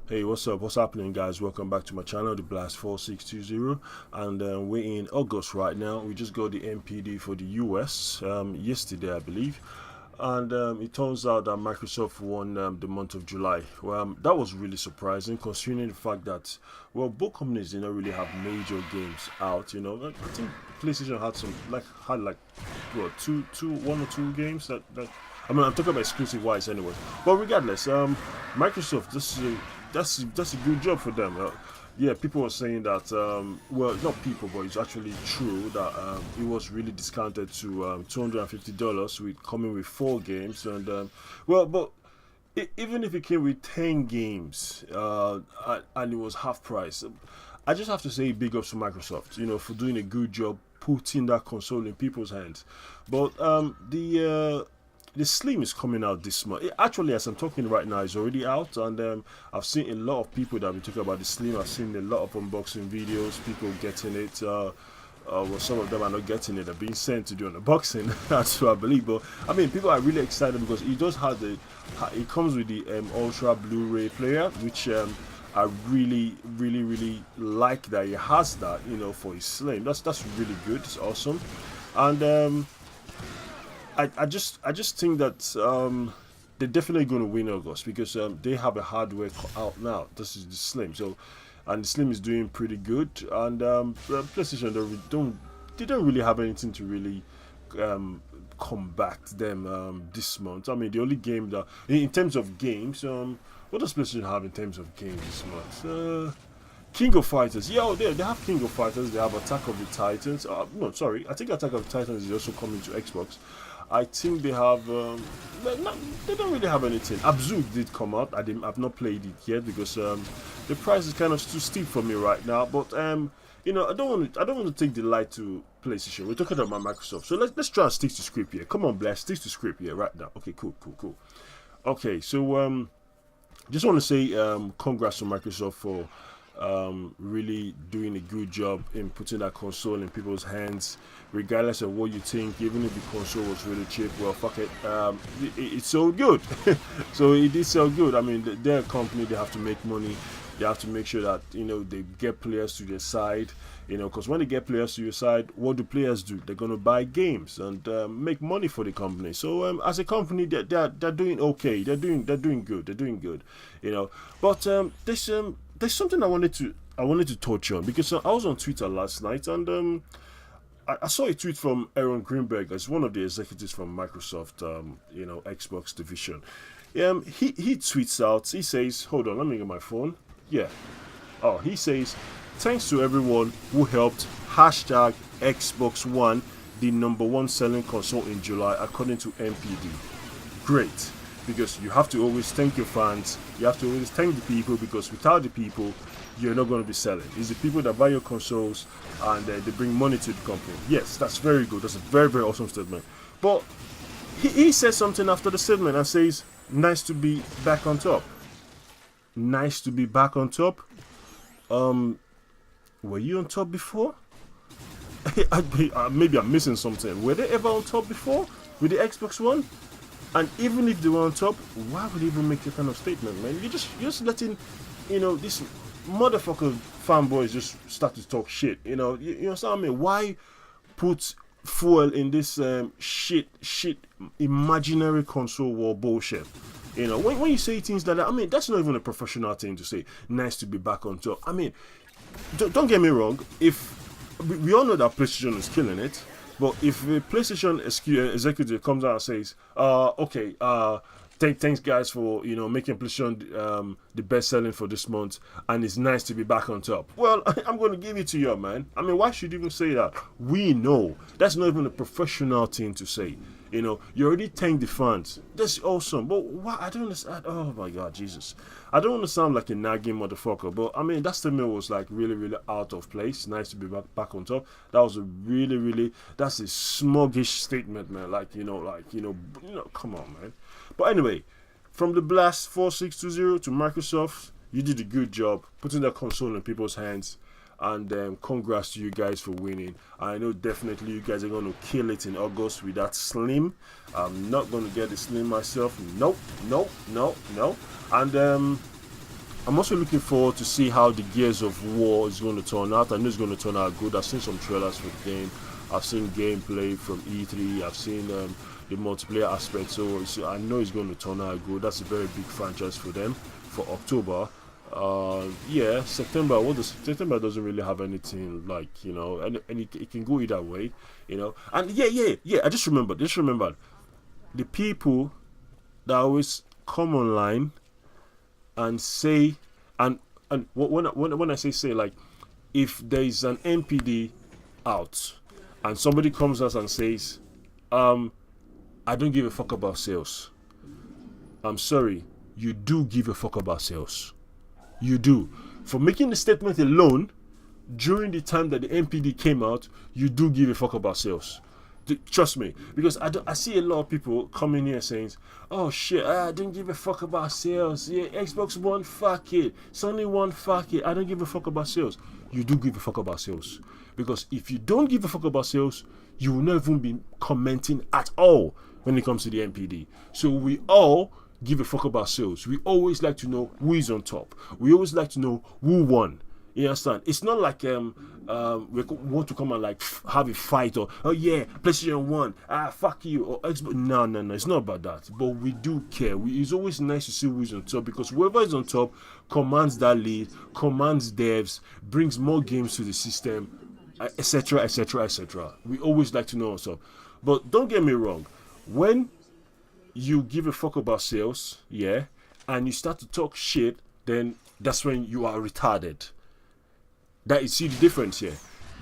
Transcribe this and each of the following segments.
Hey, what's up? What's happening, guys? Welcome back to my channel, the Blast 4620. And we're in August right now. We just got the NPD for the US yesterday, I believe. And it turns out that Microsoft won the month of July. Well, that was really surprising, considering the fact that, well, both companies did not really have major games out. I think PlayStation had what, one or two games that. I mean, I'm talking about exclusive wise anyway. But regardless, Microsoft, that's a good job for them. Yeah, people were saying that. Well, not people, but it's actually true that it was really discounted to $250 with coming with 4 games, and well, but even if it came with 10 games and it was half price, I just have to say big ups to Microsoft, for doing a good job putting that console in people's hands. But the Slim is coming out this month. Actually, as I'm talking right now, it's already out, and I've seen a lot of people that have been talking about the Slim. I've seen a lot of unboxing videos, people getting it. Well, some of them are not getting it. They're being sent to do an unboxing. That's what I believe. But I mean, people are really excited because it does have it comes with the Ultra Blu-ray player, which I really like that it has that. For his Slim. That's really good. It's awesome, and I just think that they're definitely going to win August because they have a hardware out now. This is the Slim, and the Slim is doing pretty good. And PlayStation they don't really have anything to really combat them this month. I mean, the only game that in terms of games, what does PlayStation have in terms of games this month? King of Fighters, yeah, they have King of Fighters. They have Attack of the Titans. No, sorry, I think Attack of the Titans is also coming to Xbox. I think they have. They don't really have anything. Abzu did come out. I've not played it yet because the price is kind of too steep for me right now. But I don't want to take the light to PlayStation. We're talking about Microsoft, so let's try and stick to script here. Come on, Blast, stick to script here right now. Okay, cool. Okay, so just want to say congrats to Microsoft for really doing a good job in putting that console in people's hands, regardless of what you think. Even if the console was really cheap, well, fuck it, it's so good. So it is so good. I mean, they're a company, they have to make money. They have to make sure that they get players to their side. Because when they get players to your side, what do players do? They're gonna buy games and make money for the company. So as a company, they're doing okay. They're doing good. They're doing good. But there's something I wanted to touch on because I was on Twitter last night, and I saw a tweet from AARON Greenburg, as one of the executives from Microsoft, Xbox division. He tweets out. He says, "Hold on, let me get my phone." Yeah. Oh, he says, "Thanks to everyone who helped #Xbox One the #1 selling console in July, according to NPD." Great. Because you have to always thank your fans, you have to always thank the people, because without the people, you're not going to be selling. It's the people that buy your consoles and they bring money to the company. Yes, that's very good. That's a very awesome statement. But he says something after the statement and says, "Nice to be back on top." Nice to be back on top. Were you on top before? Maybe I'm missing something. Were they ever on top before with the Xbox One? And even if they were on top, why would they even make that kind of statement, man? You're just letting, this motherfucker fanboys just start to talk shit. You understand what I mean? Why put fuel in this shit imaginary console war bullshit? When you say things like that, I mean, that's not even a professional thing to say. Nice to be back on top. I mean, don't get me wrong. If we all know that PlayStation is killing it. But if a PlayStation executive comes out and says, "Okay, thanks guys for making PlayStation the best selling for this month, and it's nice to be back on top," well, I'm going to give it to you, man. I mean, why should you even say that? We know that's not even a professional thing to say. You already thanked the fans. That's awesome. But why? I don't understand. Oh my God, Jesus! I don't want to sound like a nagging motherfucker, but I mean that statement was like really out of place. Nice to be back on top. That was a that's a smuggish statement, man. Come on, man. But anyway, from the Blast 4620 to Microsoft, you did a good job putting that console in people's hands. And congrats to you guys for winning. I know definitely you guys are going to kill it in August with that Slim. I'm not going to get the Slim myself. Nope. And I'm also looking forward to see how the Gears of War is going to turn out. I know it's going to turn out good. I've seen some trailers for the game. I've seen gameplay from E3. I've seen the multiplayer aspect. So I know it's going to turn out good. That's a very big franchise for them for October. Yeah, September. September doesn't really have anything like, you know, and it can go either way, you know. And yeah. I just remembered. The people that always come online and say, and when I say, like, if there is an NPD out and somebody comes out and says, I don't give a fuck about sales. I'm sorry, you do give a fuck about sales. You do. For making the statement alone, during the time that the NPD came out, you do give a fuck about sales. Trust me, because I see a lot of people coming here saying, oh shit, I don't give a fuck about sales. Yeah, Xbox One, fuck it. Sony One, fuck it. I don't give a fuck about sales. You do give a fuck about sales. Because if you don't give a fuck about sales, you will not even be commenting at all when it comes to the NPD. So we all give a fuck about sales. We always like to know who is on top. We always like to know who won. You understand? It's not like we want to come and like have a fight, or oh yeah, PlayStation 1, fuck you, or Xbox. No, it's not about that. But we do care. It's always nice to see who's on top, because whoever is on top commands that lead, commands devs, brings more games to the system, etc, etc, etc. We always like to know what's up. But don't get me wrong, when you give a fuck about sales, yeah, and you start to talk shit, then that's when you are retarded. That is, see the difference here.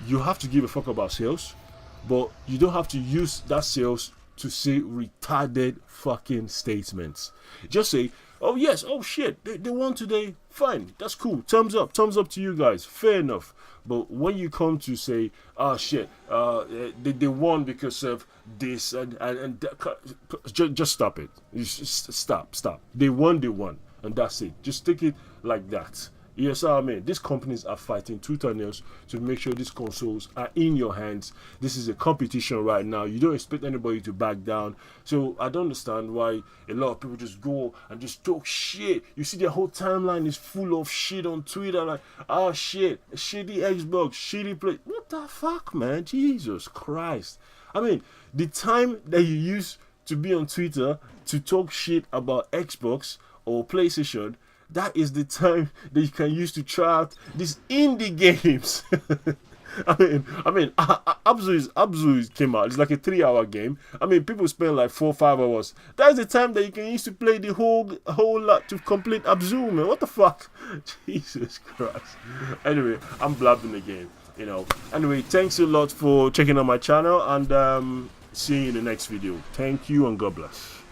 You have to give a fuck about sales, but you don't have to use that sales to say retarded fucking statements. Just say, oh yes, oh shit, they won today, fine, that's cool, thumbs up to you guys, fair enough. But when you come to say, oh shit, they won because of this and just stop it. Stop. They won, and that's it. Just take it like that. Yes, I mean, these companies are fighting tooth and nails to make sure these consoles are in your hands. This is a competition right now. You don't expect anybody to back down. So I don't understand why a lot of people just go and just talk shit. You see their whole timeline is full of shit on Twitter, like, oh shit, shitty Xbox, shitty play. What the fuck, man? Jesus Christ. I mean, the time that you use to be on Twitter to talk shit about Xbox or PlayStation, that is the time that you can use to try out these indie games. I mean, Abzu came out. It's like a 3-hour game. I mean, people spend like 4 or 5 hours. That's the time that you can use to play the whole lot to complete Abzu, man. What the fuck? Jesus Christ. Anyway, I'm blabbing again, you know. Anyway, thanks a lot for checking out my channel, and see you in the next video. Thank you, and God bless.